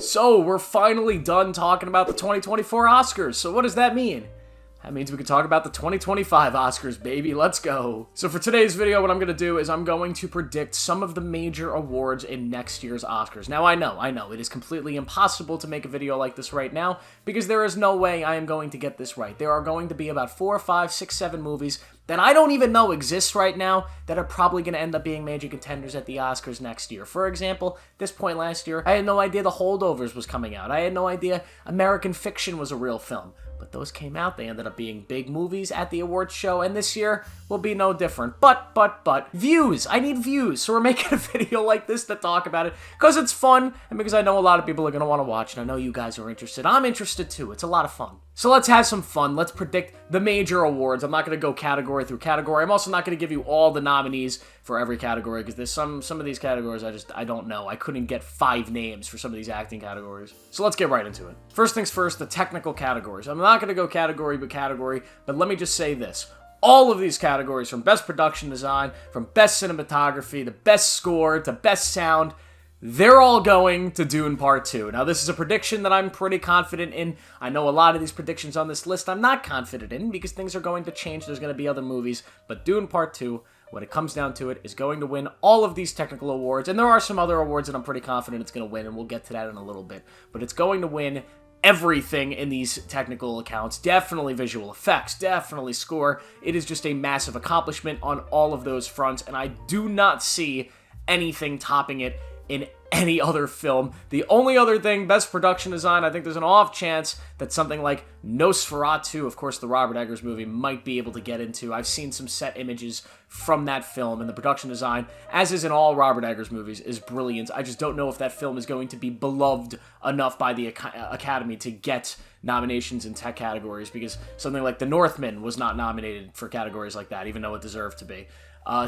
So, we're finally done talking about the 2024 Oscars. So what does that mean? That means we can talk about the 2025 Oscars, baby. Let's go. So for today's video, what I'm going to do is I'm going to predict some of the major awards in next year's Oscars. Now, I know, it is completely impossible to make a video like this right now because there is no way I am going to get this right. There are going to be about 4, 5, 6, 7 movies that I don't even know exist right now that are probably going to end up being major contenders at the Oscars next year. For example, this point last year, I had no idea The Holdovers was coming out. I had no idea American Fiction was a real film. But those came out. They ended up being big movies at the awards show, and this year will be no different. But, views. I need views, so we're making a video like this to talk about it, because it's fun, and because I know a lot of people are going to want to watch, and I know you guys are interested. I'm interested too. It's a lot of fun. So let's have some fun. Let's predict the major awards. I'm not going to go category through category. I'm also not going to give you all the nominees for every category, because there's some of these categories I don't know. I couldn't get 5 names for some of these acting categories. So let's get right into it. First things first, the technical categories. I'm not going to go category by category, but let me just say this. All of these categories, from best production design, from best cinematography, to best score, to best sound, they're all going to Dune Part 2. Now, this is a prediction that I'm pretty confident in. I know a lot of these predictions on this list I'm not confident in because things are going to change. There's going to be other movies. But Dune Part 2, when it comes down to it, is going to win all of these technical awards. And there are some other awards that I'm pretty confident it's going to win, and we'll get to that in a little bit. But it's going to win everything in these technical accounts. Definitely visual effects, definitely score. It is just a massive accomplishment on all of those fronts, and I do not see anything topping it in any other film. The only other thing, best production design, I think there's an off chance that something like Nosferatu, of course the Robert Eggers movie, might be able to get into. I've seen some set images from that film, and the production design, as is in all Robert Eggers movies, is brilliant. I just don't know if that film is going to be beloved enough by the Academy to get nominations in tech categories, because something like The Northman was not nominated for categories like that, even though it deserved to be.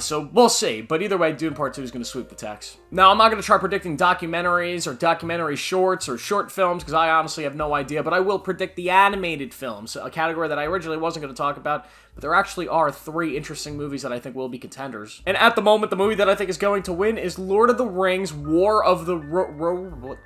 So we'll see, but either way, Dune Part 2 is going to sweep the techs. Now, I'm not going to try predicting documentaries or documentary shorts or short films, because I honestly have no idea, but I will predict the animated films, a category that I originally wasn't going to talk about, but there actually are 3 interesting movies that I think will be contenders. And at the moment, the movie that I think is going to win is Lord of the Rings, War of the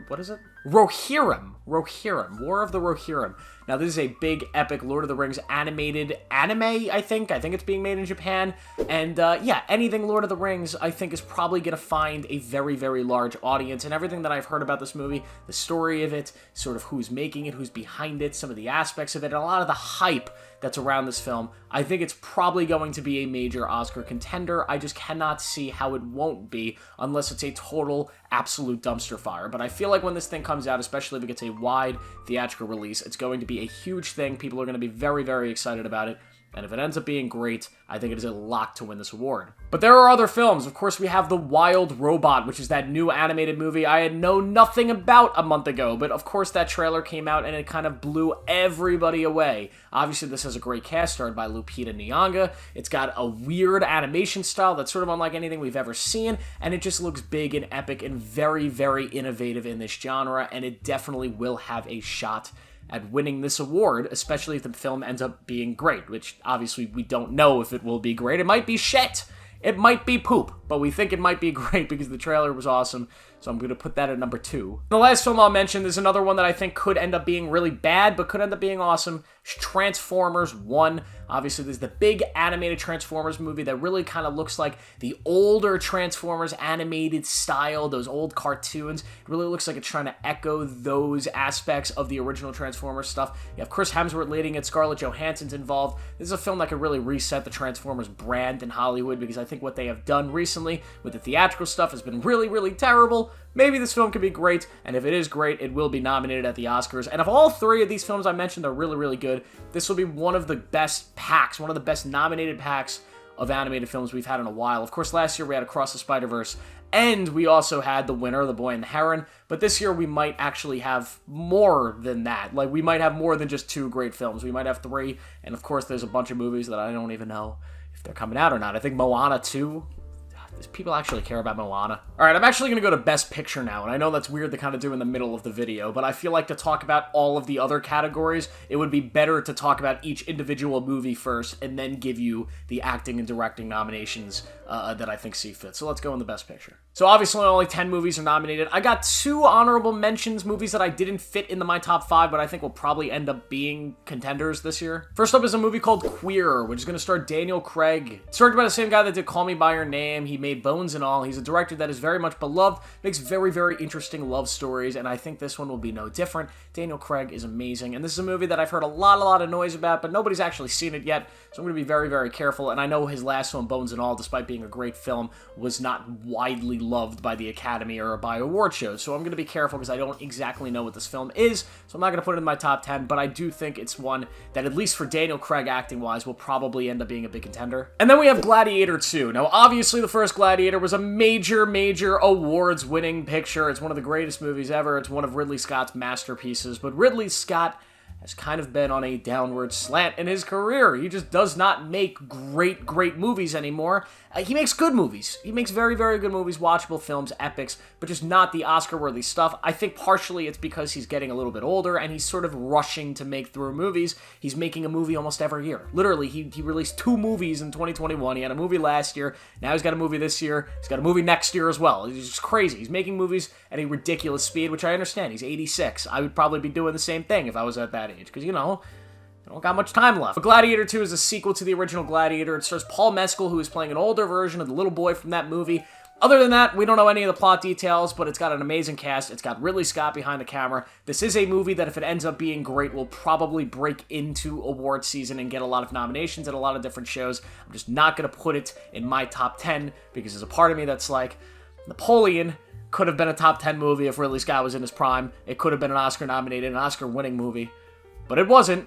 what is it? Rohirrim. War of the Rohirrim. Now, this is a big, epic Lord of the Rings animated anime, I think. I think it's being made in Japan. And, yeah, anything Lord of the Rings, I think, is probably going to find a very, very large audience. And everything that I've heard about this movie, the story of it, sort of who's making it, who's behind it, some of the aspects of it, and a lot of the hype that's around this film, I think it's probably going to be a major Oscar contender. I just cannot see how it won't be unless it's a total, absolute dumpster fire. But I feel like when this thing comes out, especially if it gets a wide theatrical release, it's going to be a huge thing. People are going to be very, very excited about it. And if it ends up being great, I think it is a lock to win this award. But there are other films. Of course, we have The Wild Robot, which is that new animated movie I had known nothing about a month ago. But of course, that trailer came out and it kind of blew everybody away. Obviously, this has a great cast starred by Lupita Nyong'o. It's got a weird animation style that's sort of unlike anything we've ever seen. And it just looks big and epic and very, very innovative in this genre. And it definitely will have a shot at winning this award, especially if the film ends up being great, which obviously we don't know if it will be great. It might be shit. It might be poop, but we think it might be great because the trailer was awesome, so I'm going to put that at number 2. The last film I'll mention is another one that I think could end up being really bad, but could end up being awesome. Transformers 1. Obviously, there's the big animated Transformers movie that really kind of looks like the older Transformers animated style, those old cartoons. It really looks like it's trying to echo those aspects of the original Transformers stuff. You have Chris Hemsworth leading it, Scarlett Johansson's involved. This is a film that could really reset the Transformers brand in Hollywood, because I think what they have done recently with the theatrical stuff has been really, really terrible. Maybe this film could be great, and if it is great, it will be nominated at the Oscars. And if all 3 of these films I mentioned are really, really good, this will be one of the best packs, one of the best nominated packs of animated films we've had in a while. Of course, last year we had Across the Spider-Verse, and we also had The Winner, The Boy and the Heron, but this year we might actually have more than that. Like, we might have more than just 2 great films. We might have 3, and of course there's a bunch of movies that I don't even know if they're coming out or not. I think Moana 2... Does people actually care about Moana? Alright, I'm actually going to go to Best Picture now, and I know that's weird to kind of do in the middle of the video, but I feel like to talk about all of the other categories, it would be better to talk about each individual movie first, and then give you the acting and directing nominations that I think see fit. So let's go in the Best Picture. So obviously only 10 movies are nominated. I got 2 honorable mentions, movies that I didn't fit into my top 5, but I think will probably end up being contenders this year. First up is a movie called Queer, which is going to star Daniel Craig. It's directed by the same guy that did Call Me By Your Name. He made Bones and all. He's a director that is very much beloved, makes very, very interesting love stories, and I think this one will be no different. Daniel Craig is amazing, and this is a movie that I've heard a lot of noise about, but nobody's actually seen it yet, so I'm going to be very, very careful, and I know his last one, Bones and All, despite being a great film, was not widely loved by the Academy or by award shows, so I'm going to be careful because I don't exactly know what this film is, so I'm not going to put it in my top 10, but I do think it's one that, at least for Daniel Craig acting-wise, will probably end up being a big contender. And then we have Gladiator 2. Now, obviously, the first Gladiator was a major awards-winning picture. It's one of the greatest movies ever. It's one of Ridley Scott's masterpieces, but Ridley Scott has kind of been on a downward slant in his career. He just does not make great movies anymore. He makes good movies. He makes very good movies, watchable films, epics, but just not the Oscar-worthy stuff. I think partially it's because he's getting a little bit older and he's sort of rushing to make through movies. He's making a movie almost every year. Literally, he released 2 movies in 2021. He had a movie last year. Now he's got a movie this year. He's got a movie next year as well. He's just crazy. He's making movies at a ridiculous speed, which I understand. He's 86. I would probably be doing the same thing if I was at that age, because, you know, I don't got much time left. But Gladiator 2 is a sequel to the original Gladiator. It stars Paul Mescal, who is playing an older version of the little boy from that movie. Other than that, we don't know any of the plot details, but it's got an amazing cast. It's got Ridley Scott behind the camera. This is a movie that, if it ends up being great, will probably break into award season and get a lot of nominations at a lot of different shows. I'm just not going to put it in my top 10, because there's a part of me that's like, Napoleon could have been a top 10 movie if Ridley Scott was in his prime. It could have been an Oscar-nominated, an Oscar-winning movie, but it wasn't.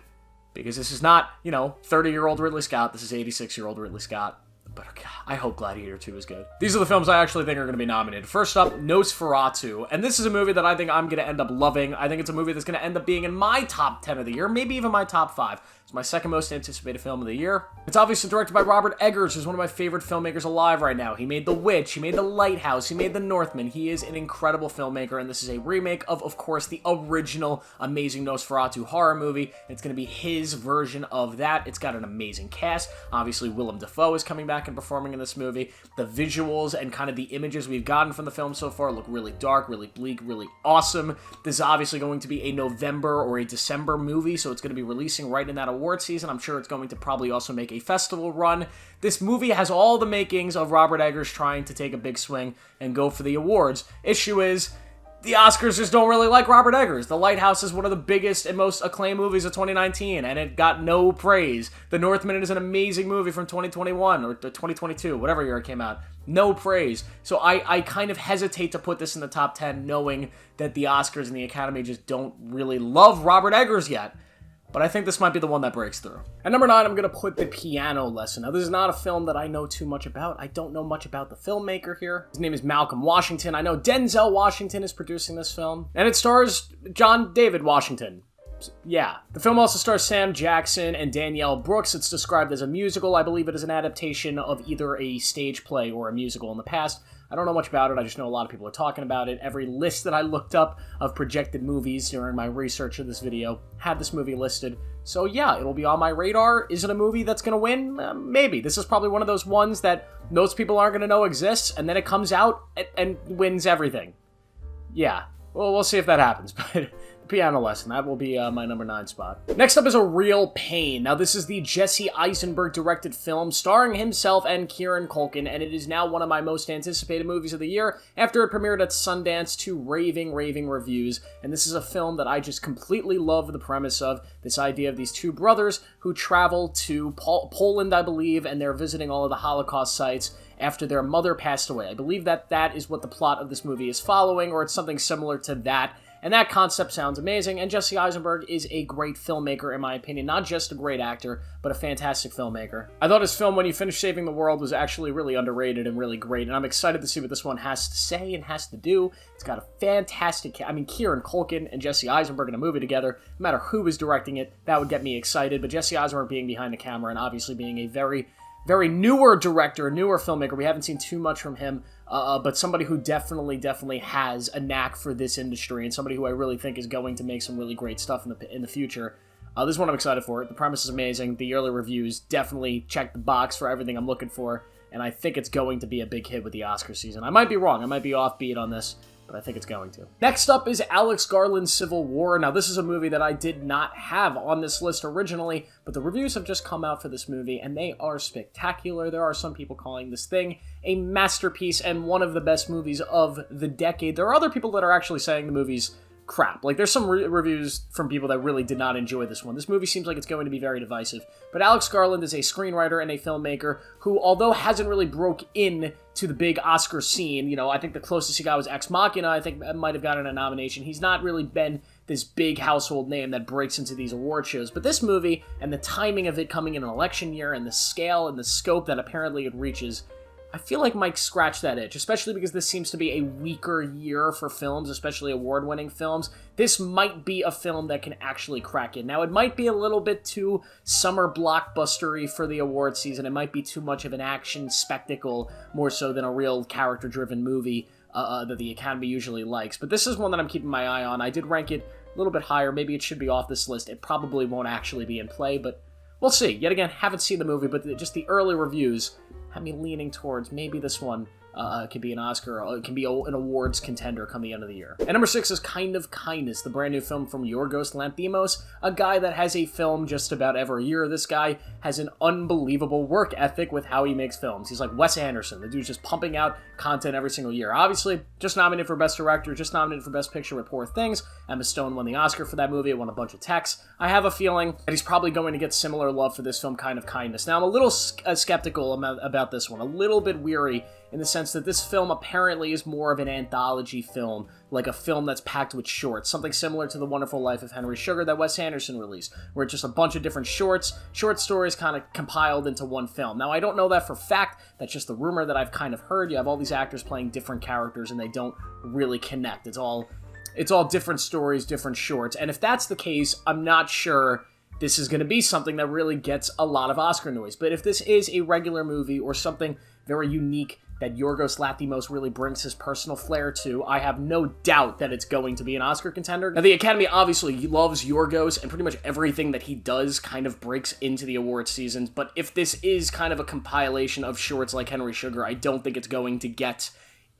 Because this is not, 30-year-old Ridley Scott. This is 86-year-old Ridley Scott. But God, I hope Gladiator 2 is good. These are the films I actually think are going to be nominated. First up, Nosferatu. And this is a movie that I think I'm going to end up loving. I think it's a movie that's going to end up being in my top 10 of the year, maybe even my top 5. It's my second most anticipated film of the year. It's obviously directed by Robert Eggers, who's one of my favorite filmmakers alive right now. He made The Witch, he made The Lighthouse, he made The Northman. He is an incredible filmmaker, and this is a remake of course, the original amazing Nosferatu horror movie. It's going to be his version of that. It's got an amazing cast. Obviously, Willem Dafoe is coming back and performing in this movie. The visuals and kind of the images we've gotten from the film so far look really dark, really bleak, really awesome. This is obviously going to be a November or a December movie, so it's going to be releasing right in that award season. I'm sure it's going to probably also make a festival run. This movie has all the makings of Robert Eggers trying to take a big swing and go for the awards. Issue is, the Oscars just don't really like Robert Eggers. The Lighthouse is one of the biggest and most acclaimed movies of 2019, and it got no praise. The Northman is an amazing movie from 2021, or 2022, whatever year it came out. No praise. So I kind of hesitate to put this in the top 10, knowing that the Oscars and the Academy just don't really love Robert Eggers yet. But I think this might be the one that breaks through. At number 9, I'm going to put The Piano Lesson. Now, this is not a film that I know too much about. I don't know much about the filmmaker here. His name is Malcolm Washington. I know Denzel Washington is producing this film. And it stars John David Washington. Yeah. The film also stars Sam Jackson and Danielle Brooks. It's described as a musical. I believe it is an adaptation of either a stage play or a musical in the past. I don't know much about it. I just know a lot of people are talking about it. Every list that I looked up of projected movies during my research of this video had this movie listed. So yeah, it'll be on my radar. Is it a movie that's going to win? Maybe. This is probably one of those ones that most people aren't going to know exists, and then it comes out and wins everything. Yeah. Well, we'll see if that happens, but Piano Lesson, that will be my number 9 spot. Next up is A Real Pain. Now, this is the Jesse Eisenberg directed film starring himself and Kieran Culkin, and it is now one of my most anticipated movies of the year after it premiered at Sundance to raving reviews. And this is a film that I just completely love the premise of. This idea of these two brothers who travel to Poland, I believe, and they're visiting all of the Holocaust sites after their mother passed away. I believe that is what the plot of this movie is following, or it's something similar to that. And that concept sounds amazing, and Jesse Eisenberg is a great filmmaker, in my opinion. Not just a great actor, but a fantastic filmmaker. I thought his film, When You Finish Saving the World, was actually really underrated and really great, and I'm excited to see what this one has to say and has to do. It's got a fantastic... Kieran Culkin and Jesse Eisenberg in a movie together, no matter who is directing it, that would get me excited. But Jesse Eisenberg being behind the camera and obviously being a very newer director, newer filmmaker. We haven't seen too much from him, but somebody who definitely has a knack for this industry, and somebody who I really think is going to make some really great stuff in the future. This is one I'm excited for. The premise is amazing. The early reviews definitely check the box for everything I'm looking for, and I think it's going to be a big hit with the Oscar season. I might be wrong. I might be offbeat on this, but I think it's going to. Next up is Alex Garland's Civil War. Now, this is a movie that I did not have on this list originally, but the reviews have just come out for this movie, and they are spectacular. There are some people calling this thing a masterpiece and one of the best movies of the decade. There are other people that are actually saying the movie's crap. Like, there's some reviews from people that really did not enjoy this one. This movie seems like it's going to be very divisive. But Alex Garland is a screenwriter and a filmmaker who, although hasn't really broke in to the big Oscar scene, you know, I think the closest he got was Ex Machina. I think might have gotten a nomination. He's not really been this big household name that breaks into these award shows. But this movie, and the timing of it coming in an election year, and the scale and the scope that apparently it reaches, I feel like Mike scratched that itch, especially because this seems to be a weaker year for films, especially award-winning films. This might be a film that can actually crack it. Now, it might be a little bit too summer blockbustery for the award season. It might be too much of an action spectacle, more so than a real character-driven movie that the Academy usually likes. But this is one that I'm keeping my eye on. I did rank it a little bit higher. Maybe it should be off this list. It probably won't actually be in play, but we'll see. Yet again, haven't seen the movie, but just the early reviews have me leaning towards maybe this one could be an Oscar, or it can be an awards contender come the end of the year. And number 6 is Kind of Kindness, the brand new film from Yorgos Lanthimos, a guy that has a film just about every year. This guy has an unbelievable work ethic with how he makes films. He's like Wes Anderson. The dude's just pumping out content every single year. Obviously, just nominated for Best Director, just nominated for Best Picture with Poor Things. Emma Stone won the Oscar for that movie. It won a bunch of techs. I have a feeling that he's probably going to get similar love for this film, Kind of Kindness. Now, I'm a little skeptical about this one, a little bit weary, in the sense that this film apparently is more of an anthology film, like a film that's packed with shorts, something similar to The Wonderful Life of Henry Sugar that Wes Anderson released, where it's just a bunch of different short stories kind of compiled into one film. Now, I don't know that for fact. That's just the rumor that I've kind of heard. You have all these actors playing different characters, and they don't really connect. It's all different stories, different shorts, and if that's the case, I'm not sure this is going to be something that really gets a lot of Oscar noise. But if this is a regular movie or something very unique that Yorgos Lanthimos really brings his personal flair to, I have no doubt that it's going to be an Oscar contender. Now, the Academy obviously loves Yorgos, and pretty much everything that he does kind of breaks into the award seasons, but if this is kind of a compilation of shorts like Henry Sugar, I don't think it's going to get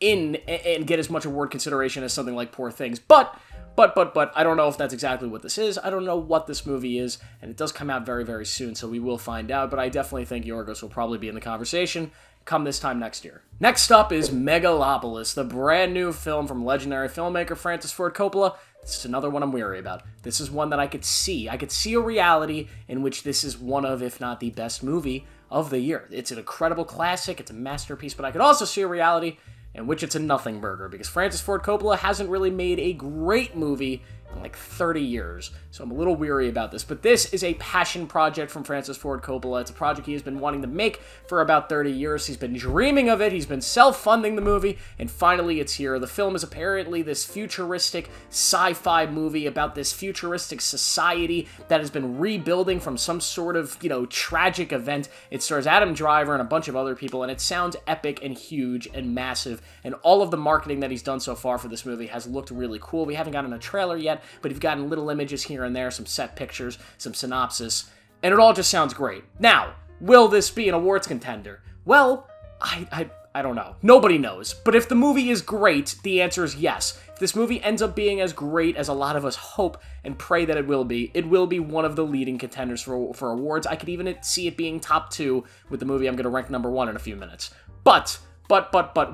in and get as much award consideration as something like Poor Things. But I don't know if that's exactly what this is. I don't know what this movie is, and it does come out very, very soon, so we will find out, but I definitely think Yorgos will probably be in the conversation come this time next year. Next up is Megalopolis, the brand new film from legendary filmmaker Francis Ford Coppola. This is another one I'm weary about. This is one that I could see. I could see a reality in which this is one of, if not the best movie of the year. It's an incredible classic, it's a masterpiece, but I could also see a reality in which it's a nothing burger, because Francis Ford Coppola hasn't really made a great movie in like 30 years, so I'm a little weary about this. But this is a passion project from Francis Ford Coppola. It's a project he has been wanting to make for about 30 years. He's been dreaming of it. He's been self-funding the movie, and finally it's here. The film is apparently this futuristic sci-fi movie about this futuristic society that has been rebuilding from some sort of, tragic event. It stars Adam Driver and a bunch of other people, and it sounds epic and huge and massive, and all of the marketing that he's done so far for this movie has looked really cool. We haven't gotten a trailer yet, but you've gotten little images here and there, some set pictures, some synopsis, and it all just sounds great. Now, will this be an awards contender? Well, I don't know. Nobody knows. But if the movie is great, the answer is yes. If this movie ends up being as great as a lot of us hope and pray that it will be one of the leading contenders for awards. I could even see it being top 2 with the movie I'm going to rank number 1 in a few minutes. But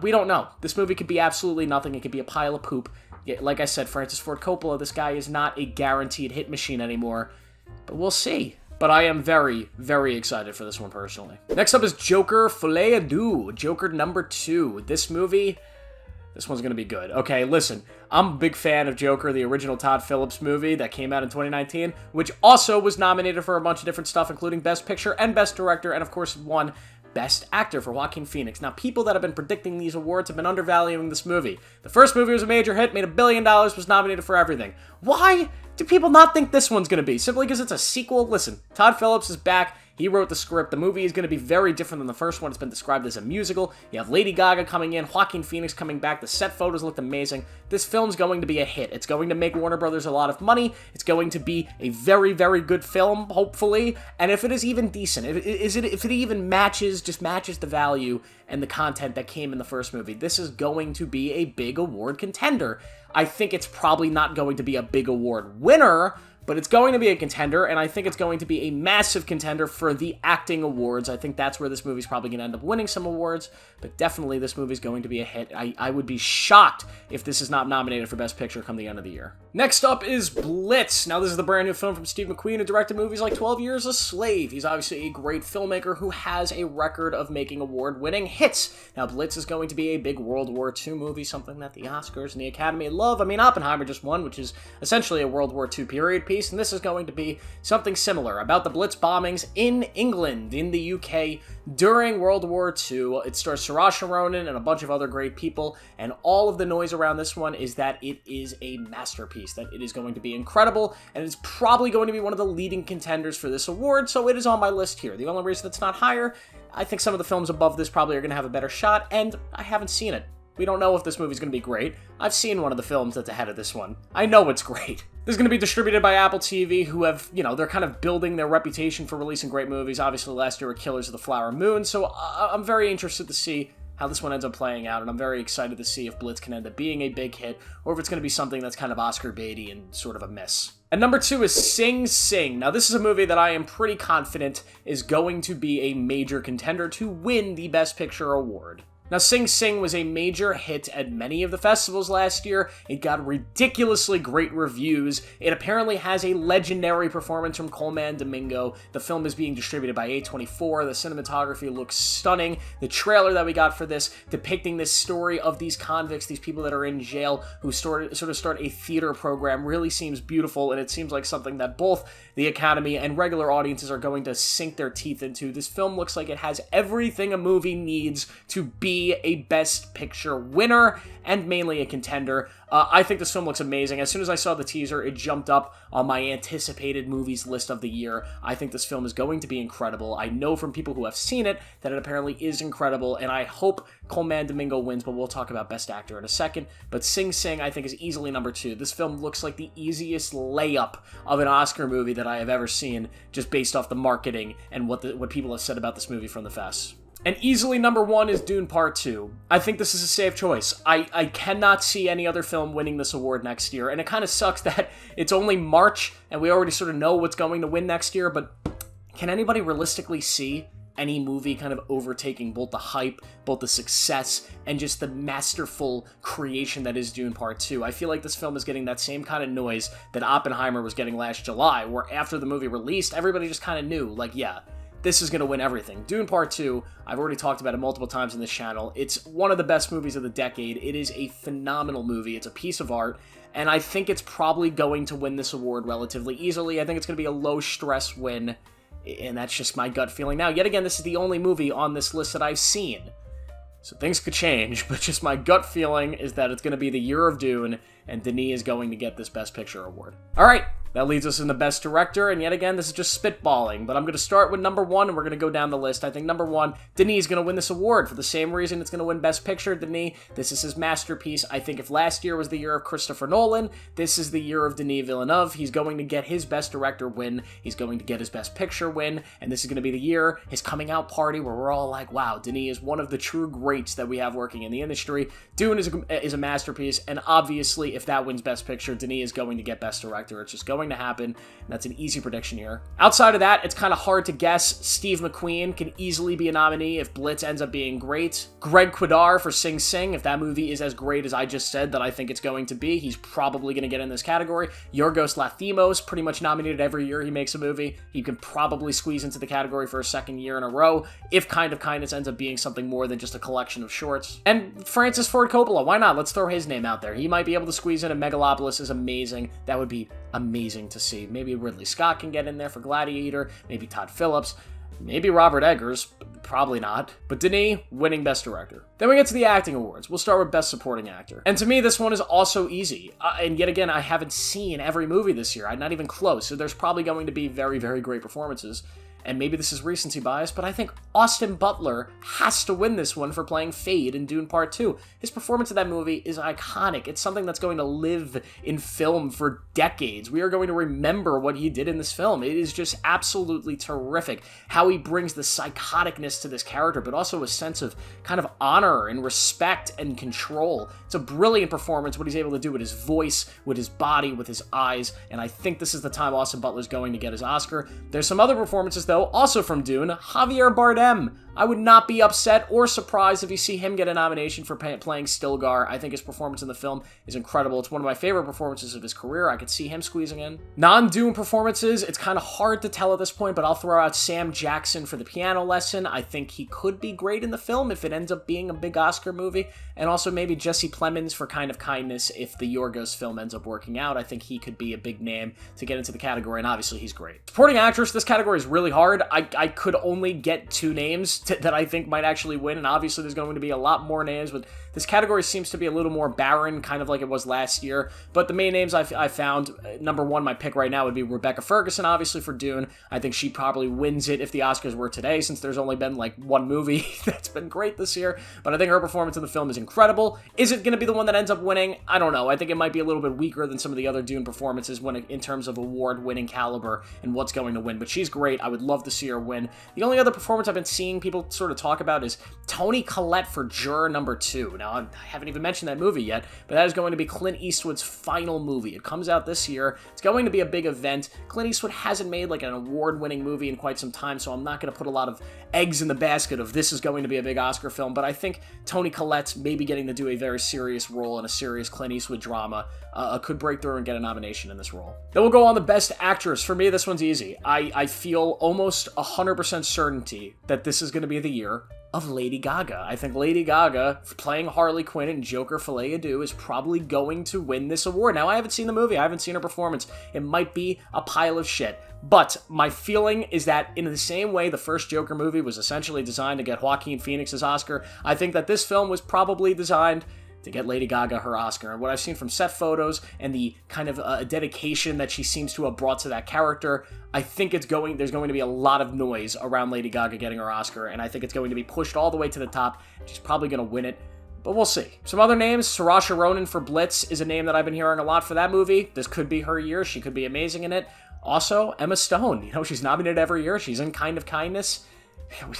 we don't know. This movie could be absolutely nothing. It could be a pile of poop. Like I said, Francis Ford Coppola, this guy is not a guaranteed hit machine anymore, but we'll see. But I am very, very excited for this one personally. Next up is Joker Folie à Deux, Joker number 2. This one's gonna be good. Okay, listen, I'm a big fan of Joker, the original Todd Phillips movie that came out in 2019, which also was nominated for a bunch of different stuff, including Best Picture and Best Director, and of course won Best Actor for Joaquin Phoenix. Now, people that have been predicting these awards have been undervaluing this movie. The first movie was a major hit, made $1 billion, was nominated for everything. Why do people not think this one's going to be? Simply because it's a sequel? Listen, Todd Phillips is back. He wrote the script. The movie is going to be very different than the first one. It's been described as a musical. You have Lady Gaga coming in, Joaquin Phoenix coming back. The set photos looked amazing. This film's going to be a hit. It's going to make Warner Brothers a lot of money. It's going to be a very, very good film, hopefully. And if it is even decent, if it even matches the value and the content that came in the first movie, this is going to be a big award contender. I think it's probably not going to be a big award winner, but it's going to be a contender, and I think it's going to be a massive contender for the acting awards. I think that's where this movie's probably going to end up winning some awards, but definitely this movie's going to be a hit. I would be shocked if this is not nominated for Best Picture come the end of the year. Next up is Blitz. Now, this is the brand new film from Steve McQueen, who directed movies like 12 Years a Slave. He's obviously a great filmmaker who has a record of making award-winning hits. Now, Blitz is going to be a big World War II movie, something that the Oscars and the Academy love. I mean, Oppenheimer just won, which is essentially a World War II period piece, and this is going to be something similar about the Blitz bombings in England, in the UK, during World War II. It stars Saoirse Ronan and a bunch of other great people, and all of the noise around this one is that it is a masterpiece, that it is going to be incredible, and it's probably going to be one of the leading contenders for this award, so it is on my list here. The only reason it's not higher, I think some of the films above this probably are going to have a better shot, and I haven't seen it. We don't know if this movie's going to be great. I've seen one of the films that's ahead of this one. I know it's great. This is going to be distributed by Apple TV, who have, they're kind of building their reputation for releasing great movies. Obviously, last year were Killers of the Flower Moon, so I'm very interested to see how this one ends up playing out, and I'm very excited to see if Blitz can end up being a big hit, or if it's going to be something that's kind of Oscar baity and sort of a miss. And number 2 is Sing Sing. Now, this is a movie that I am pretty confident is going to be a major contender to win the Best Picture award. Now, Sing Sing was a major hit at many of the festivals last year. It got ridiculously great reviews. It apparently has a legendary performance from Coleman Domingo. The film is being distributed by A24. The cinematography looks stunning. The trailer that we got for this, depicting this story of these convicts, these people that are in jail who sort of start a theater program, really seems beautiful, and it seems like something that both the Academy and regular audiences are going to sink their teeth into. This film looks like it has everything a movie needs to be a Best Picture winner, and mainly a contender. I think this film looks amazing. As soon as I saw the teaser, it jumped up on my anticipated movies list of the year. I think this film is going to be incredible. I know from people who have seen it that it apparently is incredible, and I hope Coleman Domingo wins, but we'll talk about Best Actor in a second. But Sing Sing, I think, is easily number 2. This film looks like the easiest layup of an Oscar movie that I have ever seen, just based off the marketing and what people have said about this movie from the fest. And easily number 1 is Dune Part 2. I think this is a safe choice. I cannot see any other film winning this award next year, and it kind of sucks that it's only March, and we already sort of know what's going to win next year, but can anybody realistically see any movie kind of overtaking both the hype, both the success, and just the masterful creation that is Dune Part 2? I feel like this film is getting that same kind of noise that Oppenheimer was getting last July, where after the movie released, everybody just kind of knew, like, yeah, this is going to win everything. Dune Part 2, I've already talked about it multiple times in this channel. It's one of the best movies of the decade. It is a phenomenal movie. It's a piece of art, and I think it's probably going to win this award relatively easily. I think it's going to be a low-stress win, and that's just my gut feeling. Now, yet again, this is the only movie on this list that I've seen, so things could change, but just my gut feeling is that it's going to be the year of Dune, and Denis is going to get this Best Picture award. All right. That leads us in the Best Director, and yet again, this is just spitballing, but I'm going to start with number 1, and we're going to go down the list. I think number 1, Denis is going to win this award for the same reason it's going to win Best Picture. Denis, this is his masterpiece. I think if last year was the year of Christopher Nolan, this is the year of Denis Villeneuve. He's going to get his Best Director win, he's going to get his Best Picture win, and this is going to be the year, his coming out party, where we're all like, wow, Denis is one of the true greats that we have working in the industry. Dune is a masterpiece, and obviously, if that wins Best Picture, Denis is going to get Best Director. It's just going to happen, and that's an easy prediction here. Outside of that, it's kind of hard to guess. Steve McQueen can easily be a nominee if Blitz ends up being great. Greg Quidar for Sing Sing, if that movie is as great as I just said that I think it's going to be, he's probably going to get in this category. Yorgos Lanthimos, pretty much nominated every year he makes a movie. He can probably squeeze into the category for a second year in a row, if Kind of Kindness ends up being something more than just a collection of shorts. And Francis Ford Coppola, why not? Let's throw his name out there. He might be able to squeeze in, and Megalopolis is amazing. That would be amazing to see. Maybe Ridley Scott can get in there for Gladiator, maybe Todd Phillips, maybe Robert Eggers, probably not. But Denis winning Best Director. Then we get to the acting awards. We'll start with Best Supporting Actor. And to me, this one is also easy. And yet again, I haven't seen every movie this year. I'm not even close. So there's probably going to be very, very great performances. and maybe this is recency bias, but I think Austin Butler has to win this one for playing Fade in Dune Part 2. His performance in that movie is iconic. It's something that's going to live in film for decades. We are going to remember what he did in this film. It is just absolutely terrific how he brings the psychoticness to this character, but also a sense of kind of honor and respect and control. It's a brilliant performance, what he's able to do with his voice, with his body, with his eyes, and I think this is the time Austin Butler's going to get his Oscar. There's some other performances, though, also from Dune. Javier Bardem. I would not be upset or surprised if you see him get a nomination for playing Stilgar. I think his performance in the film is incredible. It's one of my favorite performances of his career. I could see him squeezing in. Non-Dune performances, it's kind of hard to tell at this point, but I'll throw out Sam Jackson for The Piano Lesson. I think he could be great in the film if it ends up being a big Oscar movie. And also maybe Jesse Plemons for Kind of Kindness if the Yorgos film ends up working out. I think he could be a big name to get into the category, and obviously he's great. Supporting actress, this category is really hard. I could only get two names that I think might actually win, and obviously there's going to be a lot more names, but this category seems to be a little more barren, kind of like it was last year. But the main names I found, number one, my pick right now would be Rebecca Ferguson, obviously, for Dune. I think she probably wins it if the Oscars were today, since there's only been like one movie that's been great this year. But I think her performance in the film is incredible. Is it going to be the one that ends up winning? I don't know. I think it might be a little bit weaker than some of the other Dune performances in terms of award-winning caliber and what's going to win. But she's great. I would love to see her win. The only other performance I've been seeing people sort of talk about is Toni Collette for Juror Number 2. Now, I haven't even mentioned that movie yet, but that is going to be Clint Eastwood's final movie. It comes out this year. It's going to be a big event. Clint Eastwood hasn't made like an award-winning movie in quite some time, so I'm not going to put a lot of eggs in the basket of this is going to be a big Oscar film, but I think Toni Collette's maybe getting to do a very serious role in a serious Clint Eastwood drama could break through and get a nomination in this role. Then we'll go on the Best Actress. For me, this one's easy. I feel almost 100% certainty that this is going to be the year of Lady Gaga. I think Lady Gaga, playing Harley Quinn in Joker Filet Adieu, is probably going to win this award. Now, I haven't seen the movie. I haven't seen her performance. It might be a pile of shit. But my feeling is that in the same way the first Joker movie was essentially designed to get Joaquin Phoenix's Oscar, I think that this film was probably designed to get Lady Gaga her Oscar. And what I've seen from set photos and the kind of dedication that she seems to have brought to that character, I think there's going to be a lot of noise around Lady Gaga getting her Oscar, and I think it's going to be pushed all the way to the top. She's probably going to win it, but we'll see. Some other names, Saoirse Ronan for Blitz is a name that I've been hearing a lot for that movie. This could be her year. She could be amazing in it. Also, Emma Stone. You know, she's nominated every year. She's in Kind of Kindness.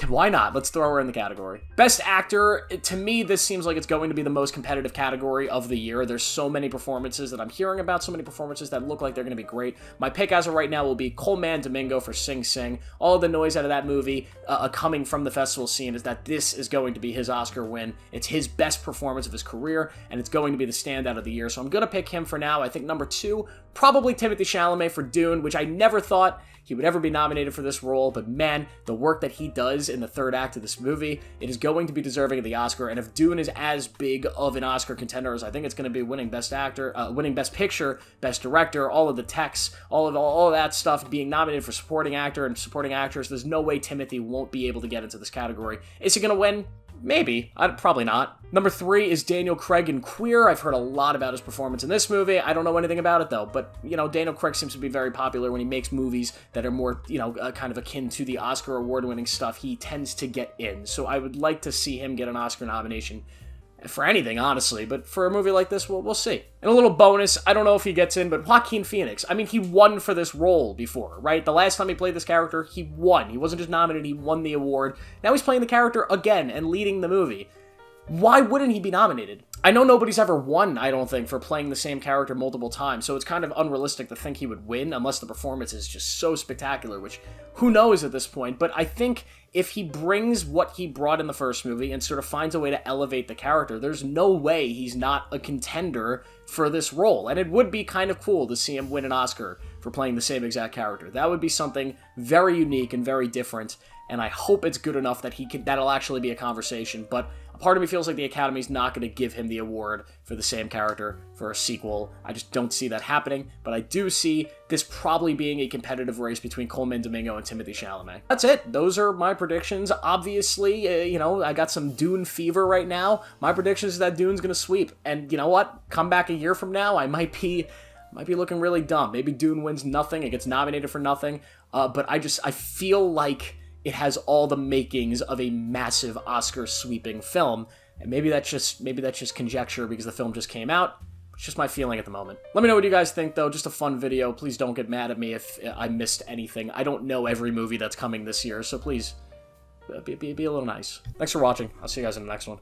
Why not? Let's throw her in the category. Best Actor, to me, this seems like it's going to be the most competitive category of the year. There's so many performances that I'm hearing about, so many performances that look like they're going to be great. My pick as of right now will be Coleman Domingo for Sing Sing. All of the noise out of that movie coming from the festival scene is that this is going to be his Oscar win. It's his best performance of his career, and it's going to be the standout of the year. So I'm going to pick him for now. I think number 2, probably Timothée Chalamet for Dune, which I never thought he would ever be nominated for this role, but man, the work that he does in the third act of this movie, it is going to be deserving of the Oscar, and if Dune is as big of an Oscar contender as I think it's going to be, winning Best Actor, winning Best Picture, Best Director, all of the texts, all of that stuff, being nominated for Supporting Actor and Supporting Actress, there's no way Timothy won't be able to get into this category. Is he going to win? Maybe. Probably not. Number 3 is Daniel Craig in Queer. I've heard a lot about his performance in this movie. I don't know anything about it, though. But, you know, Daniel Craig seems to be very popular when he makes movies that are more, you know, kind of akin to the Oscar award-winning stuff. He tends to get in. So I would like to see him get an Oscar nomination for anything, honestly, but for a movie like this, we'll see. And a little bonus, I don't know if he gets in, but Joaquin Phoenix, I mean, he won for this role before, right? The last time he played this character, he won. He wasn't just nominated, he won the award. Now he's playing the character again and leading the movie. Why wouldn't he be nominated? I know nobody's ever won, I don't think, for playing the same character multiple times, so it's kind of unrealistic to think he would win unless the performance is just so spectacular, which who knows at this point, but I think if he brings what he brought in the first movie and sort of finds a way to elevate the character, there's no way he's not a contender for this role, and it would be kind of cool to see him win an Oscar for playing the same exact character. That would be something very unique and very different, and I hope it's good enough that that'll actually be a conversation, but a part of me feels like the Academy's not going to give him the award for the same character for a sequel. I just don't see that happening, but I do see this probably being a competitive race between Coleman Domingo and Timothée Chalamet. That's it. Those are my predictions. Obviously, you know, I got some Dune fever right now. My prediction is that Dune's going to sweep, and you know what? Come back a year from now, I might be might be looking really dumb. Maybe Dune wins nothing, it gets nominated for nothing, but I feel like it has all the makings of a massive Oscar-sweeping film, and maybe that's just conjecture because the film just came out. It's just my feeling at the moment. Let me know what you guys think, though. Just a fun video. Please don't get mad at me if I missed anything. I don't know every movie that's coming this year, so please be a little nice. Thanks for watching. I'll see you guys in the next one.